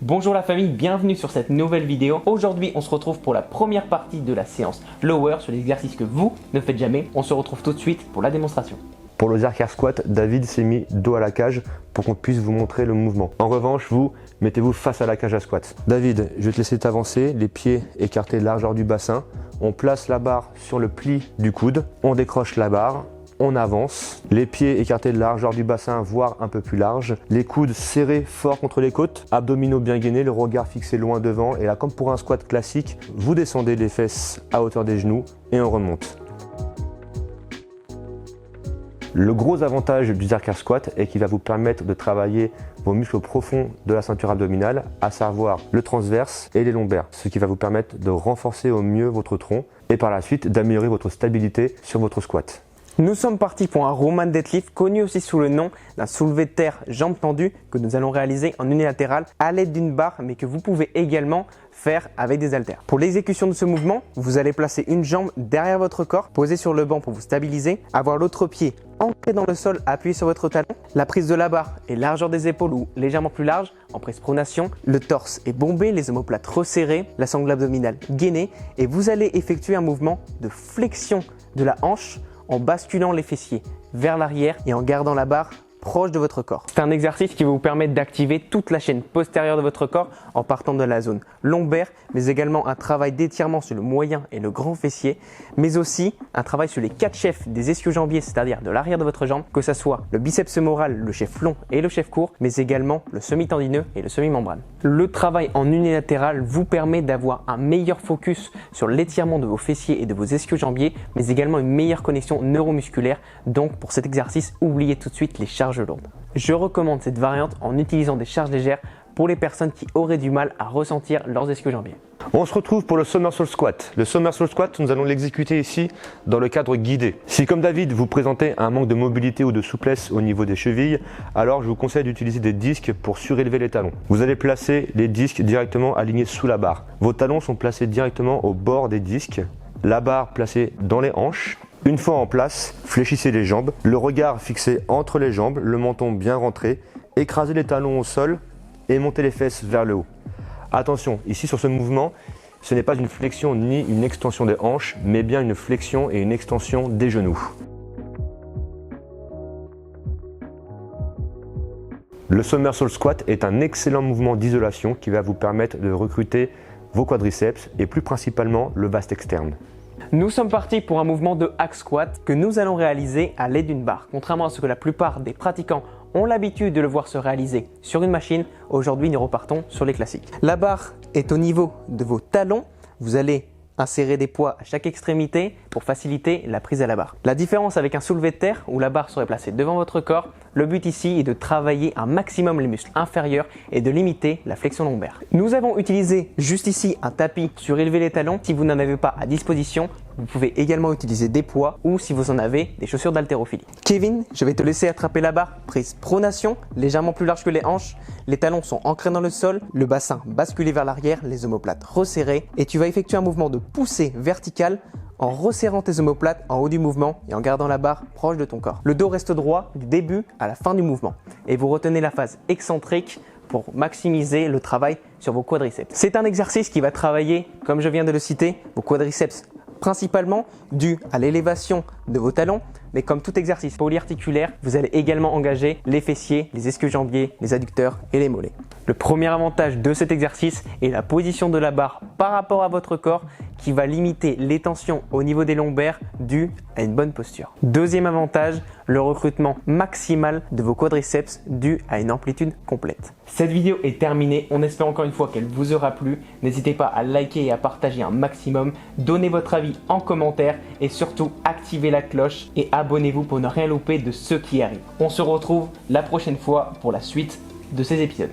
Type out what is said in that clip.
Bonjour la famille, bienvenue sur cette nouvelle vidéo. Aujourd'hui, on se retrouve pour la première partie de la séance lower sur l'exercice que vous ne faites jamais. On se retrouve tout de suite pour la démonstration. Pour le Zercher Squat, David s'est mis dos à la cage pour qu'on puisse vous montrer le mouvement. En revanche, vous, mettez-vous face à la cage à squat. David, je vais te laisser t'avancer, les pieds écartés de largeur du bassin. On place la barre sur le pli du coude, on décroche la barre. On avance, les pieds écartés de la largeur du bassin, voire un peu plus large. Les coudes serrés fort contre les côtes, abdominaux bien gainés, le regard fixé loin devant. Et là, comme pour un squat classique, vous descendez les fesses à hauteur des genoux et on remonte. Le gros avantage du Zercher Squat est qu'il va vous permettre de travailler vos muscles profonds de la ceinture abdominale, à savoir le transverse et les lombaires, ce qui va vous permettre de renforcer au mieux votre tronc et par la suite d'améliorer votre stabilité sur votre squat. Nous sommes partis pour un Roman Deadlift, connu aussi sous le nom d'un soulevé de terre jambes tendues que nous allons réaliser en unilatéral à l'aide d'une barre, mais que vous pouvez également faire avec des haltères. Pour l'exécution de ce mouvement, vous allez placer une jambe derrière votre corps, posée sur le banc pour vous stabiliser, avoir l'autre pied ancré dans le sol, appuyé sur votre talon. La prise de la barre est largeur des épaules ou légèrement plus large en prise pronation. Le torse est bombé, les omoplates resserrées, la sangle abdominale gainée et vous allez effectuer un mouvement de flexion de la hanche en basculant les fessiers vers l'arrière et en gardant la barre proche de votre corps. C'est un exercice qui va vous permettre d'activer toute la chaîne postérieure de votre corps en partant de la zone lombaire, mais également un travail d'étirement sur le moyen et le grand fessier, mais aussi un travail sur les quatre chefs des ischio-jambiers, c'est-à-dire de l'arrière de votre jambe, que ce soit le biceps fémoral, le chef long et le chef court, mais également le semi-tendineux et le semi-membrane. Le travail en unilatéral vous permet d'avoir un meilleur focus sur l'étirement de vos fessiers et de vos ischio-jambiers, mais également une meilleure connexion neuromusculaire. Donc pour cet exercice, oubliez tout de suite les charges lourdes. Je recommande cette variante en utilisant des charges légères pour les personnes qui auraient du mal à ressentir leurs ischio-jambiers. On se retrouve pour le Somersault Squat. Le Somersault Squat, nous allons l'exécuter ici dans le cadre guidé. Si comme David, vous présentez un manque de mobilité ou de souplesse au niveau des chevilles, alors je vous conseille d'utiliser des disques pour surélever les talons. Vous allez placer les disques directement alignés sous la barre. Vos talons sont placés directement au bord des disques, la barre placée dans les hanches. Une fois en place, fléchissez les jambes, le regard fixé entre les jambes, le menton bien rentré, écrasez les talons au sol et montez les fesses vers le haut. Attention, ici sur ce mouvement, ce n'est pas une flexion ni une extension des hanches, mais bien une flexion et une extension des genoux. Le Somersault Squat est un excellent mouvement d'isolation qui va vous permettre de recruter vos quadriceps et plus principalement le vaste externe. Nous sommes partis pour un mouvement de hack squat que nous allons réaliser à l'aide d'une barre. Contrairement à ce que la plupart des pratiquants ont l'habitude de le voir se réaliser sur une machine, aujourd'hui nous repartons sur les classiques. La barre est au niveau de vos talons. Vous allez insérer des poids à chaque extrémité pour faciliter la prise à la barre. La différence avec un soulevé de terre où la barre serait placée devant votre corps, le but ici est de travailler un maximum les muscles inférieurs et de limiter la flexion lombaire. Nous avons utilisé juste ici un tapis surélevé les talons. Si vous n'en avez pas à disposition, vous pouvez également utiliser des poids ou si vous en avez, des chaussures d'haltérophilie. Kevin, je vais te laisser attraper la barre, prise pronation, légèrement plus large que les hanches. Les talons sont ancrés dans le sol, le bassin basculé vers l'arrière, les omoplates resserrées et tu vas effectuer un mouvement de poussée verticale en resserrant tes omoplates en haut du mouvement et en gardant la barre proche de ton corps. Le dos reste droit du début à la fin du mouvement et vous retenez la phase excentrique pour maximiser le travail sur vos quadriceps. C'est un exercice qui va travailler, comme je viens de le citer, vos quadriceps principalement dû à l'élévation de vos talons, mais comme tout exercice polyarticulaire, vous allez également engager les fessiers, les ischio-jambiers, les adducteurs et les mollets. Le premier avantage de cet exercice est la position de la barre par rapport à votre corps qui va limiter les tensions au niveau des lombaires dues à une bonne posture. Deuxième avantage, le recrutement maximal de vos quadriceps dû à une amplitude complète. Cette vidéo est terminée, on espère encore une fois qu'elle vous aura plu. N'hésitez pas à liker et à partager un maximum, donnez votre avis en commentaire et surtout activez la cloche et abonnez-vous pour ne rien louper de ce qui arrive. On se retrouve la prochaine fois pour la suite de ces épisodes.